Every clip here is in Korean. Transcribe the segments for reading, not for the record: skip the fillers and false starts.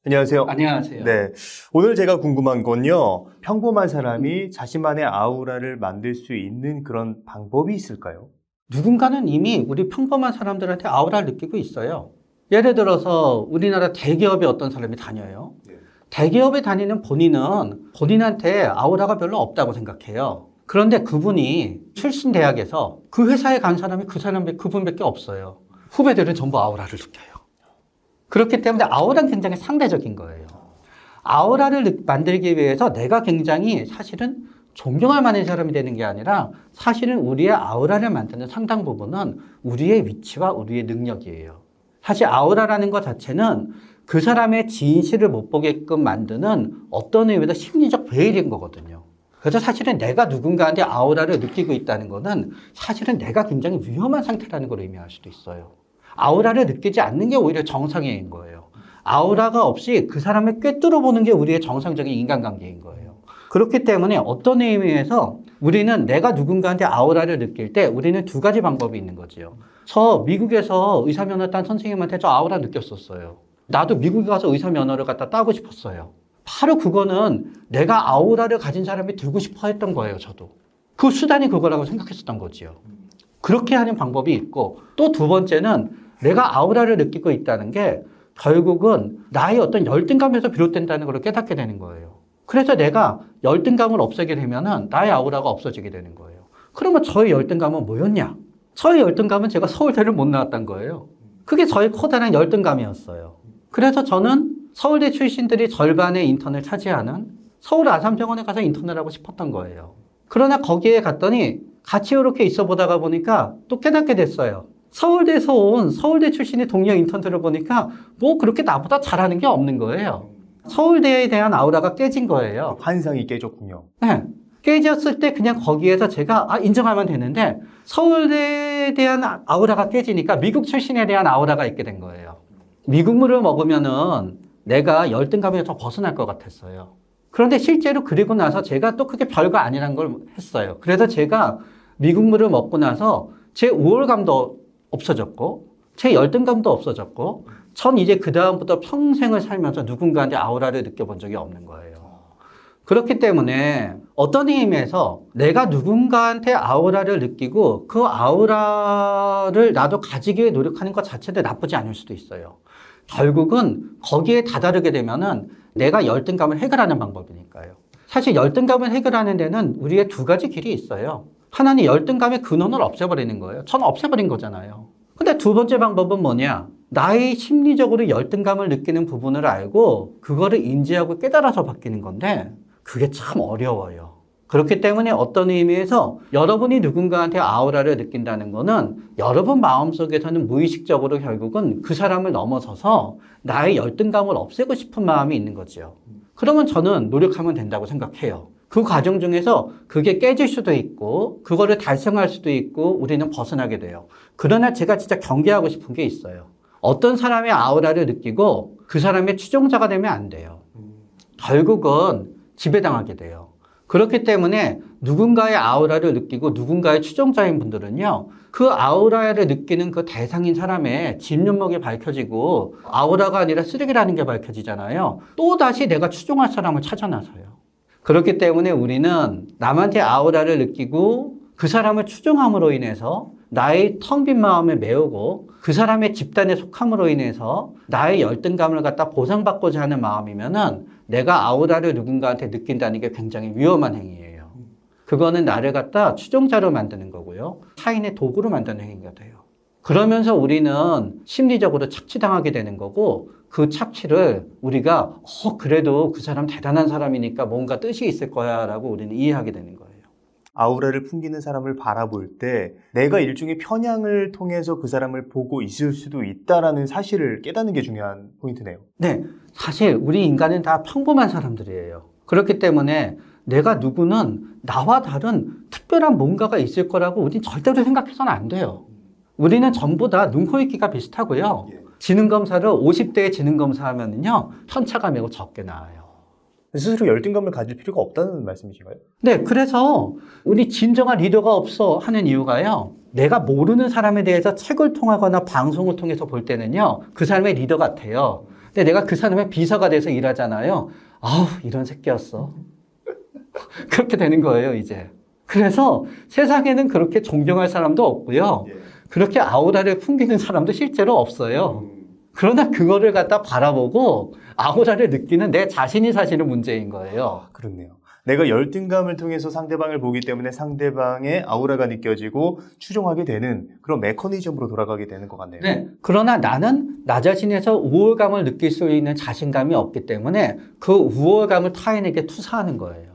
안녕하세요. 안녕하세요. 네. 오늘 제가 궁금한 건요. 평범한 사람이 자신만의 아우라를 만들 수 있는 그런 방법이 있을까요? 누군가는 이미 우리 평범한 사람들한테 아우라를 느끼고 있어요. 예를 들어서 우리나라 대기업에 어떤 사람이 다녀요. 대기업에 다니는 본인은 본인한테 아우라가 별로 없다고 생각해요. 그런데 그분이 출신 대학에서 그 회사에 간 사람이 그분밖에 없어요. 후배들은 전부 아우라를 느껴요. 그렇기 때문에 아우라는 굉장히 상대적인 거예요. 아우라를 만들기 위해서 내가 굉장히 사실은 존경할 만한 사람이 되는 게 아니라 사실은 우리의 아우라를 만드는 상당 부분은 우리의 위치와 우리의 능력이에요. 사실 아우라라는 것 자체는 그 사람의 진실을 못 보게끔 만드는 어떤 의미에서 심리적 베일인 거거든요. 그래서 사실은 내가 누군가한테 아우라를 느끼고 있다는 거는 사실은 내가 굉장히 위험한 상태라는 걸 의미할 수도 있어요. 아우라를 느끼지 않는 게 오히려 정상인 거예요. 아우라가 없이 그 사람을 꿰뚫어 보는 게 우리의 정상적인 인간관계인 거예요. 그렇기 때문에 어떤 의미에서 우리는 내가 누군가한테 아우라를 느낄 때 우리는 두 가지 방법이 있는 거죠. 저 미국에서 의사면허 딴 선생님한테 저 아우라 느꼈었어요. 나도 미국에 가서 의사면허를 갖다 따고 싶었어요. 바로 그거는 내가 아우라를 가진 사람이 되고 싶어 했던 거예요, 저도. 그 수단이 그거라고 생각했었던 거지요. 그렇게 하는 방법이 있고, 또 두 번째는 내가 아우라를 느끼고 있다는 게 결국은 나의 어떤 열등감에서 비롯된다는 걸 깨닫게 되는 거예요. 그래서 내가 열등감을 없애게 되면은 나의 아우라가 없어지게 되는 거예요. 그러면 저의 열등감은 뭐였냐? 저의 열등감은 제가 서울대를 못 나왔던 거예요. 그게 저의 커다란 열등감이었어요. 그래서 저는 서울대 출신들이 절반의 인턴을 차지하는 서울 아산병원에 가서 인턴을 하고 싶었던 거예요. 그러나 거기에 갔더니 같이 이렇게 있어 보다가 보니까 또 깨닫게 됐어요. 서울대에서 온 서울대 출신의 동료 인턴들을 보니까 뭐 그렇게 나보다 잘하는 게 없는 거예요. 서울대에 대한 아우라가 깨진 거예요. 환상이 깨졌군요. 네. 깨졌을 때 그냥 거기에서 제가 인정하면 되는데 서울대에 대한 아우라가 깨지니까 미국 출신에 대한 아우라가 있게 된 거예요. 미국물을 먹으면은 내가 열등감에서 벗어날 것 같았어요. 그런데 실제로 그리고 나서 제가 또 그게 별거 아니란 걸 했어요. 그래서 제가 미국물을 먹고 나서 제 우월감도 없어졌고 제 열등감도 없어졌고 전 이제 그 다음부터 평생을 살면서 누군가한테 아우라를 느껴본 적이 없는 거예요. 그렇기 때문에 어떤 의미에서 내가 누군가한테 아우라를 느끼고 그 아우라를 나도 가지기 위해 노력하는 것 자체도 나쁘지 않을 수도 있어요. 결국은 거기에 다다르게 되면은 내가 열등감을 해결하는 방법이니까요. 사실 열등감을 해결하는 데는 우리의 두 가지 길이 있어요. 하나는 열등감의 근원을 없애버리는 거예요. 전 없애버린 거잖아요. 근데 두 번째 방법은 뭐냐? 나의 심리적으로 열등감을 느끼는 부분을 알고 그거를 인지하고 깨달아서 바뀌는 건데 그게 참 어려워요. 그렇기 때문에 어떤 의미에서 여러분이 누군가한테 아우라를 느낀다는 거는 여러분 마음속에서는 무의식적으로 결국은 그 사람을 넘어서서 나의 열등감을 없애고 싶은 마음이 있는 거죠. 그러면 저는 노력하면 된다고 생각해요. 그 과정 중에서 그게 깨질 수도 있고 그거를 달성할 수도 있고 우리는 벗어나게 돼요. 그러나 제가 진짜 경계하고 싶은 게 있어요. 어떤 사람의 아우라를 느끼고 그 사람의 추종자가 되면 안 돼요. 결국은 지배당하게 돼요. 그렇기 때문에 누군가의 아우라를 느끼고 누군가의 추종자인 분들은요, 그 아우라를 느끼는 그 대상인 사람의 진면목이 밝혀지고 아우라가 아니라 쓰레기라는 게 밝혀지잖아요. 또다시 내가 추종할 사람을 찾아 나서요. 그렇기 때문에 우리는 남한테 아우라를 느끼고 그 사람을 추종함으로 인해서 나의 텅 빈 마음을 메우고 그 사람의 집단에 속함으로 인해서 나의 열등감을 갖다 보상받고자 하는 마음이면은 내가 아우라를 누군가한테 느낀다는 게 굉장히 위험한 행위예요. 그거는 나를 갖다 추종자로 만드는 거고요. 타인의 도구로 만드는 행위가 돼요. 그러면서 우리는 심리적으로 착취당하게 되는 거고 그 착취를 우리가 그래도 그 사람 대단한 사람이니까 뭔가 뜻이 있을 거야 라고 우리는 이해하게 되는 거예요. 아우라를 풍기는 사람을 바라볼 때 내가 일종의 편향을 통해서 그 사람을 보고 있을 수도 있다라는 사실을 깨닫는 게 중요한 포인트네요. 네, 사실 우리 인간은 다 평범한 사람들이에요. 그렇기 때문에 내가 누구는 나와 다른 특별한 뭔가가 있을 거라고 우린 절대로 생각해서는 안 돼요. 우리는 전부 다 눈, 코, 입기가 비슷하고요. 지능검사를 50대에 지능검사하면요, 편차가 매우 적게 나와요. 스스로 열등감을 가질 필요가 없다는 말씀이신가요? 네, 그래서 우리 진정한 리더가 없어 하는 이유가요. 내가 모르는 사람에 대해서 책을 통하거나 방송을 통해서 볼 때는요, 그 사람의 리더 같아요. 근데 내가 그 사람의 비서가 돼서 일하잖아요. 아우, 이런 새끼였어. 그렇게 되는 거예요, 이제. 그래서 세상에는 그렇게 존경할 사람도 없고요. 그렇게 아우라를 풍기는 사람도 실제로 없어요. 그러나 그거를 갖다 바라보고 아우라를 느끼는 내 자신이 사실은 문제인 거예요. 그렇네요. 내가 열등감을 통해서 상대방을 보기 때문에 상대방의 아우라가 느껴지고 추종하게 되는 그런 메커니즘으로 돌아가게 되는 것 같네요. 네. 그러나 나는 나 자신에서 우월감을 느낄 수 있는 자신감이 없기 때문에 그 우월감을 타인에게 투사하는 거예요.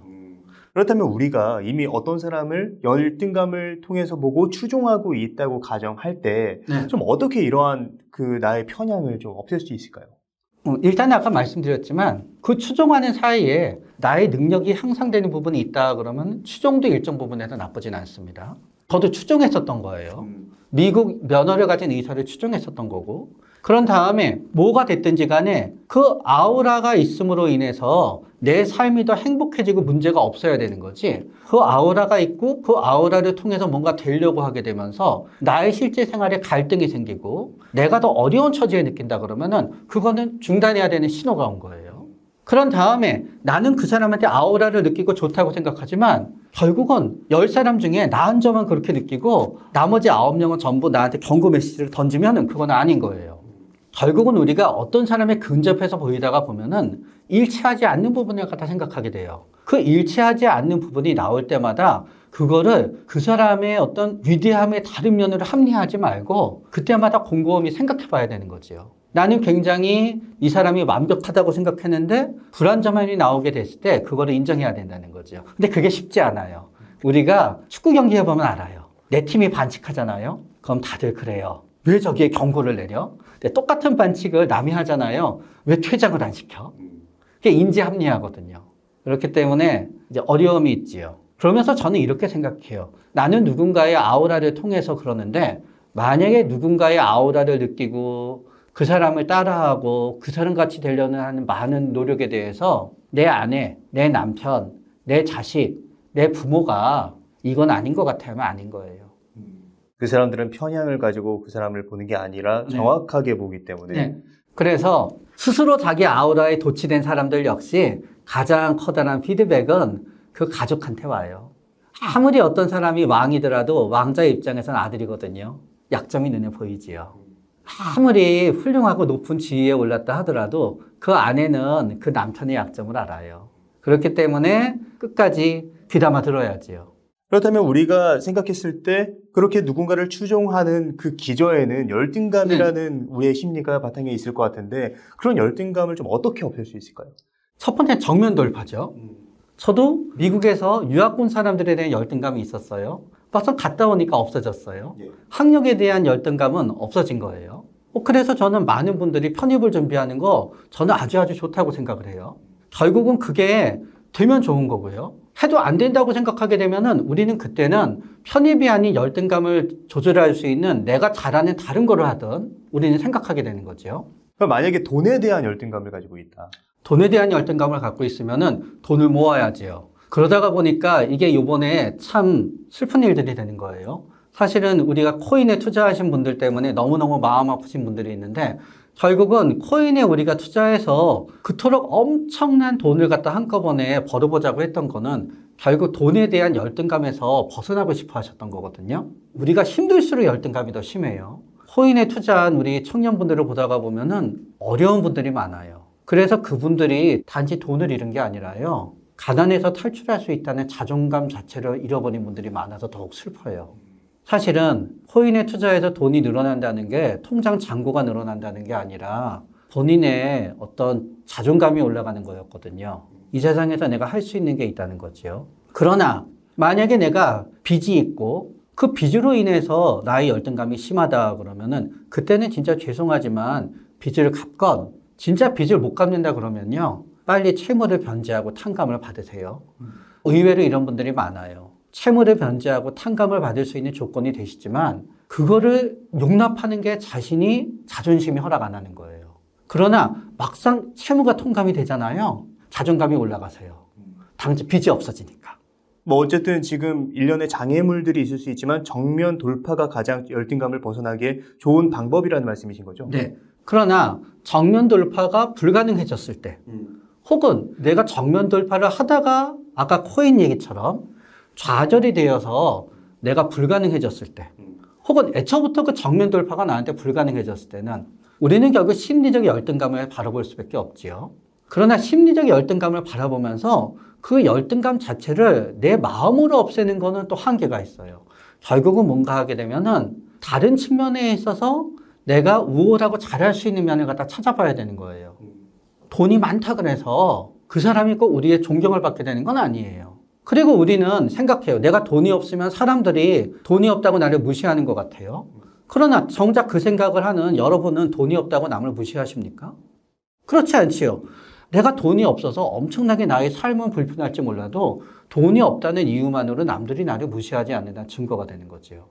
그렇다면 우리가 이미 어떤 사람을 열등감을 통해서 보고 추종하고 있다고 가정할 때 좀 네. 어떻게 이러한 그 나의 편향을 좀 없앨 수 있을까요? 일단 아까 말씀드렸지만 그 추종하는 사이에 나의 능력이 향상되는 부분이 있다 그러면 추종도 일정 부분에서 나쁘진 않습니다. 저도 추종했었던 거예요. 미국 면허를 가진 의사를 추종했었던 거고 그런 다음에 뭐가 됐든지 간에 그 아우라가 있음으로 인해서 내 삶이 더 행복해지고 문제가 없어야 되는 거지. 그 아우라가 있고 그 아우라를 통해서 뭔가 되려고 하게 되면서 나의 실제 생활에 갈등이 생기고 내가 더 어려운 처지에 느낀다 그러면은 그거는 중단해야 되는 신호가 온 거예요. 그런 다음에 나는 그 사람한테 아우라를 느끼고 좋다고 생각하지만 결국은 10사람 중에 나 혼자만 그렇게 느끼고 나머지 9명은 전부 나한테 경고 메시지를 던지면은 그건 아닌 거예요. 결국은 우리가 어떤 사람에 근접해서 보이다가 보면은 일치하지 않는 부분을 갖다 생각하게 돼요. 그 일치하지 않는 부분이 나올 때마다 그거를 그 사람의 어떤 위대함의 다른 면으로 합리화하지 말고 그때마다 곰곰이 생각해 봐야 되는 거지요. 나는 굉장히 이 사람이 완벽하다고 생각했는데 불안점이 나오게 됐을 때 그거를 인정해야 된다는 거죠. 근데 그게 쉽지 않아요. 우리가 축구 경기 해보면 알아요. 내 팀이 반칙하잖아요. 그럼 다들 그래요. 왜 저기에 경고를 내려? 근데 똑같은 반칙을 남이 하잖아요. 왜 퇴장을 안 시켜? 그게 인지합리하거든요. 그렇기 때문에 이제 어려움이 있지요. 그러면서 저는 이렇게 생각해요. 나는 누군가의 아우라를 통해서 그러는데 만약에 누군가의 아우라를 느끼고 그 사람을 따라하고 그 사람 같이 되려는 하는 많은 노력에 대해서 내 아내, 내 남편, 내 자식, 내 부모가 이건 아닌 것 같아요. 아닌 거예요. 그 사람들은 편향을 가지고 그 사람을 보는 게 아니라 정확하게 보기 때문에 네. 그래서 스스로 자기 아우라에 도취된 사람들 역시 가장 커다란 피드백은 그 가족한테 와요. 아무리 어떤 사람이 왕이더라도 왕자의 입장에서는 아들이거든요. 약점이 눈에 보이지요. 아무리 훌륭하고 높은 지위에 올랐다 하더라도 그 아내는 그 남편의 약점을 알아요. 그렇기 때문에 끝까지 귀담아 들어야지요. 그렇다면 우리가 생각했을 때 그렇게 누군가를 추종하는 그 기저에는 열등감이라는 우리의 심리가 바탕에 있을 것 같은데 그런 열등감을 좀 어떻게 없앨 수 있을까요? 첫 번째 정면 돌파죠. 저도 미국에서 유학 온 사람들에 대한 열등감이 있었어요. 막상 갔다 오니까 없어졌어요. 학력에 대한 열등감은 없어진 거예요. 그래서 저는 많은 분들이 편입을 준비하는 거 저는 아주 좋다고 생각을 해요. 결국은 그게 되면 좋은 거고요. 해도 안 된다고 생각하게 되면은 우리는 그때는 편입이 아닌 열등감을 조절할 수 있는 내가 잘하는 다른 거를 하든 우리는 생각하게 되는 거죠. 그럼 만약에 돈에 대한 열등감을 가지고 있다. 돈에 대한 열등감을 갖고 있으면은 돈을 모아야지요. 그러다가 보니까 이게 요번에 참 슬픈 일들이 되는 거예요. 사실은 우리가 코인에 투자하신 분들 때문에 너무너무 마음 아프신 분들이 있는데 결국은 코인에 우리가 투자해서 그토록 엄청난 돈을 갖다 한꺼번에 벌어보자고 했던 거는 결국 돈에 대한 열등감에서 벗어나고 싶어 하셨던 거거든요. 우리가 힘들수록 열등감이 더 심해요. 코인에 투자한 우리 청년분들을 보다가 보면은 어려운 분들이 많아요. 그래서 그분들이 단지 돈을 잃은 게 아니라요. 가난에서 탈출할 수 있다는 자존감 자체를 잃어버린 분들이 많아서 더욱 슬퍼요. 사실은 코인에 투자해서 돈이 늘어난다는 게 통장 잔고가 늘어난다는 게 아니라 본인의 어떤 자존감이 올라가는 거였거든요. 이 세상에서 내가 할 수 있는 게 있다는 거죠. 그러나 만약에 내가 빚이 있고 그 빚으로 인해서 나의 열등감이 심하다 그러면은 그때는 진짜 죄송하지만 빚을 갚건 진짜 빚을 못 갚는다 그러면요. 빨리 채무를 변제하고 탕감을 받으세요. 의외로 이런 분들이 많아요. 채무를 변제하고 탕감을 받을 수 있는 조건이 되시지만 그거를 용납하는 게 자신이 자존심이 허락 안 하는 거예요. 그러나 막상 채무가 통감이 되잖아요. 자존감이 올라가세요. 당시 빚이 없어지니까. 뭐 어쨌든 지금 일련의 장애물들이 있을 수 있지만 정면 돌파가 가장 열등감을 벗어나기에 좋은 방법이라는 말씀이신 거죠? 네. 그러나 정면 돌파가 불가능해졌을 때, 혹은 내가 정면 돌파를 하다가 아까 코인 얘기처럼 좌절이 되어서 내가 불가능해졌을 때, 혹은 애초부터 그 정면 돌파가 나한테 불가능해졌을 때는 우리는 결국 심리적 열등감을 바라볼 수밖에 없지요. 그러나 심리적 열등감을 바라보면서 그 열등감 자체를 내 마음으로 없애는 거는 또 한계가 있어요. 결국은 뭔가 하게 되면은 다른 측면에 있어서 내가 우월하고 잘할 수 있는 면을 갖다 찾아봐야 되는 거예요. 돈이 많다 그래서 그 사람이 꼭 우리의 존경을 받게 되는 건 아니에요. 그리고 우리는 생각해요. 내가 돈이 없으면 사람들이 돈이 없다고 나를 무시하는 것 같아요. 그러나 정작 그 생각을 하는 여러분은 돈이 없다고 남을 무시하십니까? 그렇지 않지요. 내가 돈이 없어서 엄청나게 나의 삶은 불편할지 몰라도 돈이 없다는 이유만으로 남들이 나를 무시하지 않는다는 증거가 되는 거죠.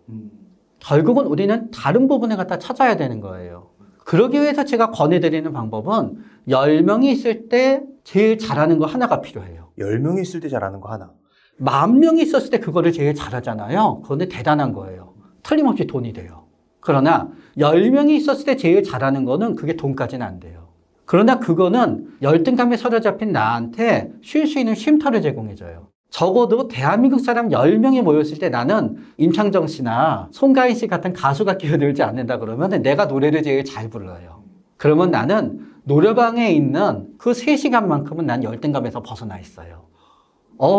결국은 우리는 다른 부분을 갖다 찾아야 되는 거예요. 그러기 위해서 제가 권해드리는 방법은 10명이 있을 때 제일 잘하는 거 하나가 필요해요. 10명이 있을 때 잘하는 거 하나. 10,000명이 있었을 때 그거를 제일 잘하잖아요. 그런데 대단한 거예요. 틀림없이 돈이 돼요. 그러나 10명이 있었을 때 제일 잘하는 거는 그게 돈까지는 안 돼요. 그러나 그거는 열등감에 사로잡힌 나한테 쉴 수 있는 쉼터를 제공해줘요. 적어도 대한민국 사람 10명이 모였을 때 나는 임창정 씨나 송가인 씨 같은 가수가 끼어들지 않는다 그러면 내가 노래를 제일 잘 불러요. 그러면 나는 노래방에 있는 그 3시간만큼은 난 열등감에서 벗어나 있어요.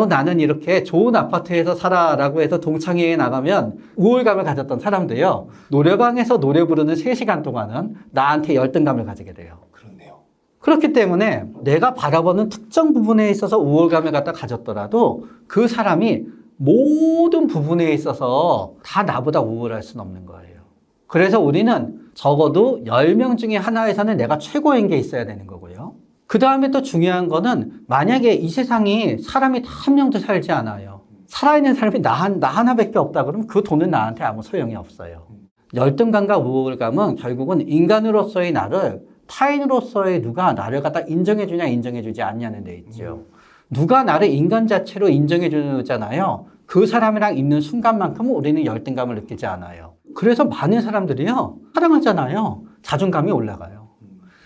나는 이렇게 좋은 아파트에서 살아라고 해서 동창회에 나가면 우월감을 가졌던 사람도요, 노래방에서 노래 부르는 3시간 동안은 나한테 열등감을 가지게 돼요. 그렇네요. 그렇기 때문에 내가 바라보는 특정 부분에 있어서 우월감을 갖다 가졌더라도 그 사람이 모든 부분에 있어서 다 나보다 우월할 수는 없는 거예요. 그래서 우리는 적어도 10명 중에 하나에서는 내가 최고인 게 있어야 되는 거고요. 그 다음에 또 중요한 거는 만약에 이 세상이 사람이 다 한 명도 살지 않아요. 살아있는 사람이 나 하나밖에 없다 그러면 그 돈은 나한테 아무 소용이 없어요. 열등감과 우월감은 결국은 인간으로서의 나를 타인으로서의 누가 나를 갖다 인정해주냐 인정해주지 않냐는 데 있죠. 누가 나를 인간 자체로 인정해주잖아요. 그 사람이랑 있는 순간만큼은 우리는 열등감을 느끼지 않아요. 그래서 많은 사람들이요, 사랑하잖아요. 자존감이 올라가요.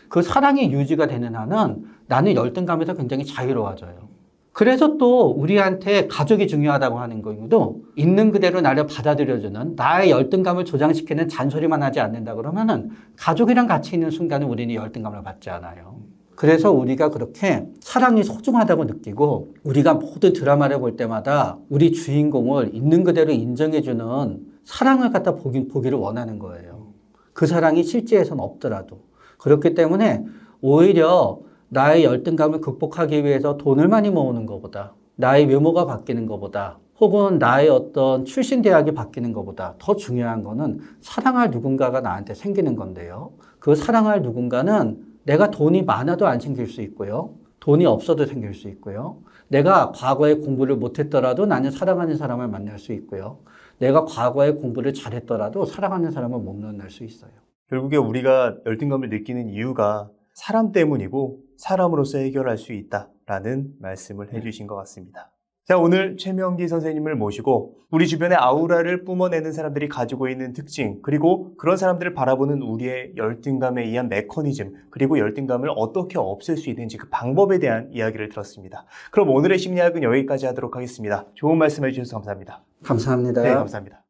그 사랑이 유지가 되는 한은 나는 열등감에서 굉장히 자유로워져요. 그래서 또 우리한테 가족이 중요하다고 하는 것도 있는 그대로 나를 받아들여주는, 나의 열등감을 조장시키는 잔소리만 하지 않는다 그러면은 가족이랑 같이 있는 순간은 우리는 열등감을 받지 않아요. 그래서 우리가 그렇게 사랑이 소중하다고 느끼고 우리가 모든 드라마를 볼 때마다 우리 주인공을 있는 그대로 인정해주는 사랑을 갖다 보기를 원하는 거예요. 그 사랑이 실제에서는 없더라도. 그렇기 때문에 오히려 나의 열등감을 극복하기 위해서 돈을 많이 모으는 것보다, 나의 외모가 바뀌는 것보다, 혹은 나의 어떤 출신 대학이 바뀌는 것보다 더 중요한 거는 사랑할 누군가가 나한테 생기는 건데요. 그 사랑할 누군가는 내가 돈이 많아도 안 생길 수 있고요. 돈이 없어도 생길 수 있고요. 내가 과거에 공부를 못했더라도 나는 사랑하는 사람을 만날 수 있고요. 내가 과거에 공부를 잘했더라도 사랑하는 사람을 못 만날 수 있어요. 결국에 우리가 열등감을 느끼는 이유가 사람 때문이고 사람으로서 해결할 수 있다라는 말씀을 해주신 것 같습니다. 자, 오늘 최명기 선생님을 모시고 우리 주변의 아우라를 뿜어내는 사람들이 가지고 있는 특징, 그리고 그런 사람들을 바라보는 우리의 열등감에 의한 메커니즘, 그리고 열등감을 어떻게 없앨 수 있는지 그 방법에 대한 이야기를 들었습니다. 그럼 오늘의 심리학은 여기까지 하도록 하겠습니다. 좋은 말씀 해주셔서 감사합니다. 감사합니다. 네, 감사합니다.